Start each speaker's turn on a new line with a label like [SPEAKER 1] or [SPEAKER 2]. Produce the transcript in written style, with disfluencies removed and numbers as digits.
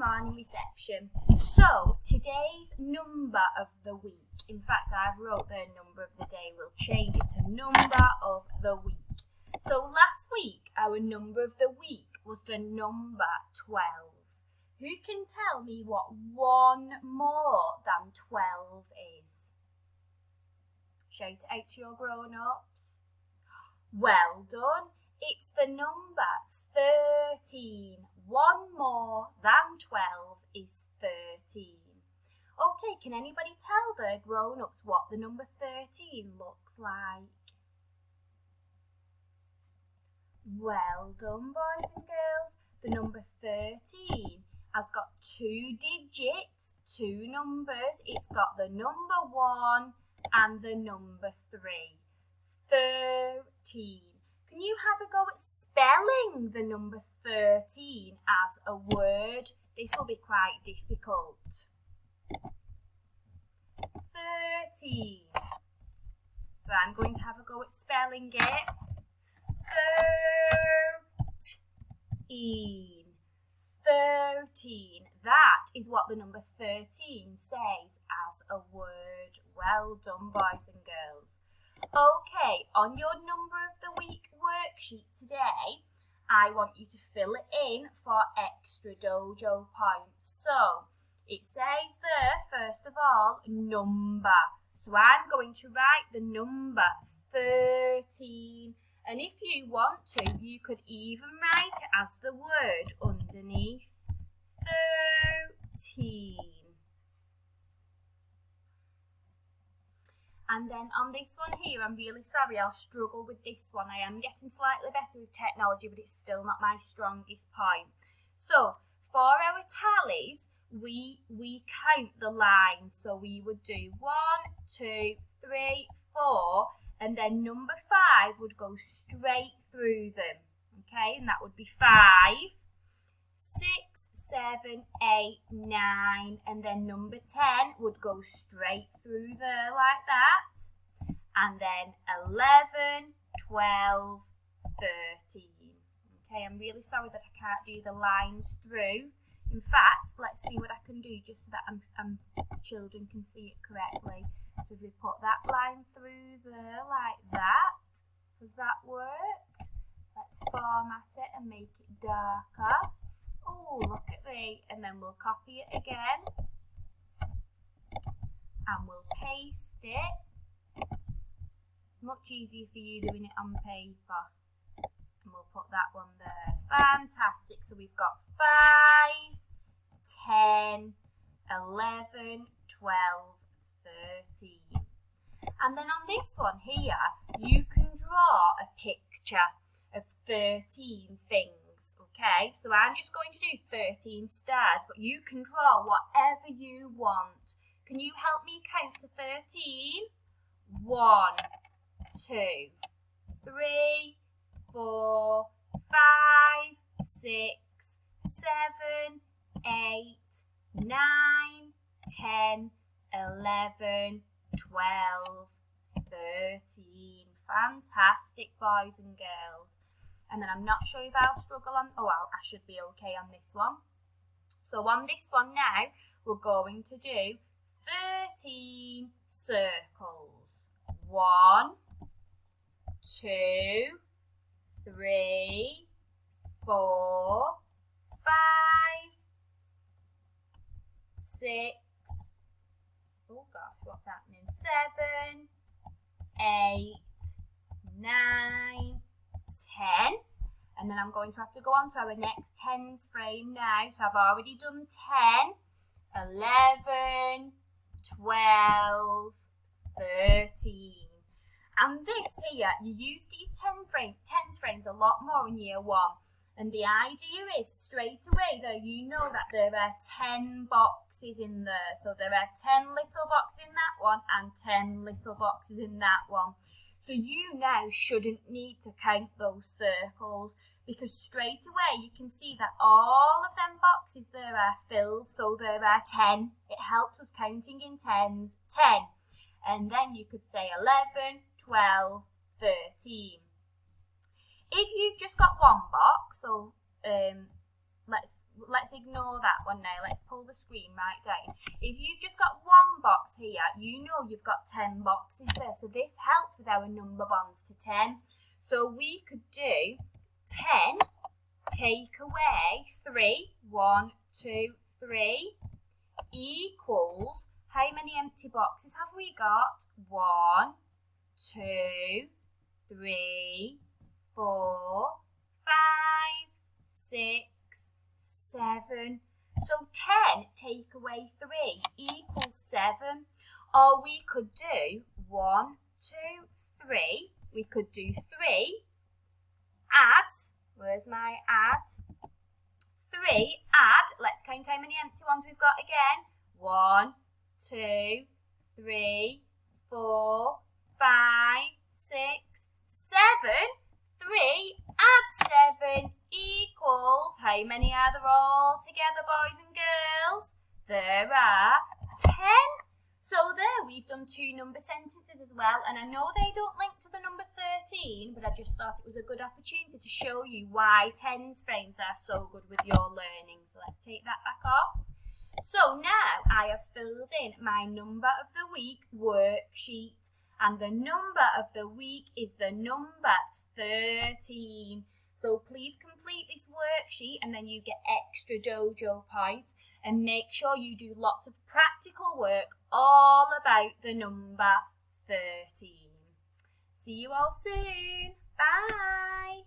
[SPEAKER 1] morning reception. So today's number of the week, in fact I've wrote the number of the day, we'll change it to number of the week. So last week our number of the week was the number 12. Who can tell me what one more than 12 is? Shout it out to your grown-ups. Well done. It's the number 13. One more than 12 is 13. Okay, can anybody tell the grown-ups what the number 13 looks like? Well done, boys and girls. The number 13 has got two digits, two numbers. It's got the number 1 and the number 3. 13. Can you have a go at spelling the number 13 as a word? This will be quite difficult. 13. So I'm going to have a go at spelling it. 13. 13. That is what the number 13 says as a word. Well done, boys and girls. Okay, on your number of the week worksheet today, I want you to fill it in for extra dojo points. So, it says there, first of all, number. So I'm going to write the number 13. And if you want to, you could even write it as the word underneath. 13. And then on this one here, I'm really sorry, I'll struggle with this one. I am getting slightly better with technology, but it's still not my strongest point. So, for our tallies, we count the lines. So we would do 1, 2, 3, 4, and then number 5 would go straight through them. Okay, and that would be 5, 6, 7, 8, 9, and then number 10 would go straight through there like that, and then 11, 12, 13. Okay, I'm really sorry that I can't do the lines through. In fact, let's see what I can do just so that children can see it correctly. So if we put that line through there like that, does that work? Let's format it and make it darker. Oh, look at me. And then we'll copy it again. And we'll paste it. Much easier for you doing it on paper. And we'll put that one there. Fantastic. So we've got 5, 10, 11, 12, 13. And then on this one here, you can draw a picture of 13 things. Okay, so I'm just going to do 13 stars, but you can draw whatever you want. Can you help me count to 13? 1, 2, 3, 4, 5, 6, 7, 8, 9, 10, 11, 12, 13. Fantastic, boys and girls. And then I'm not sure if I'll struggle on, I should be okay on this one. So on this one now, we're going to do 13 circles. 1, 2, 3, 4, 5, 6, oh gosh, what's happening? 7, 8, 9, 10, and then I'm going to have to go on to our next tens frame now. So I've already done 10, 11, 12, 13. And this here, you use these tens frames a lot more in year 1. And the idea is straight away though, you know that there are 10 boxes in there. So there are 10 little boxes in that one and 10 little boxes in that one. So you now shouldn't need to count those circles because straight away you can see that all of them boxes there are filled, so there are 10. It helps us counting in tens, 10. And then you could say 11, 12, 13. If you've just got one box, so let's let's ignore that one now. Let's pull the screen right down. If you've just got one box here, you know you've got 10 boxes there. So this helps with our number bonds to 10. So we could do 10, take away 3, 1, 2, 3, equals, how many empty boxes have we got? 1, 2, 3, 4, 5, 6, 7. So 10 take away 3 equals 7. Or we could do 1, 2, 3. We could do 3, add, where's my add? 3, add, let's count how many empty ones we've got again. 1, 2, 3, 4, 5, 6, 7. 3 add 7 equals, how many are there all together, boys and girls? There are 10. So there, we've done 2 number sentences as well, and I know they don't link to the number 13, but I just thought it was a good opportunity to show you why tens frames are so good with your learning. So let's take that back off. So now I have filled in my number of the week worksheet, and the number of the week is the number 13. So please complete this worksheet and then you get extra dojo points, and make sure you do lots of practical work all about the number 13. See you all soon. Bye.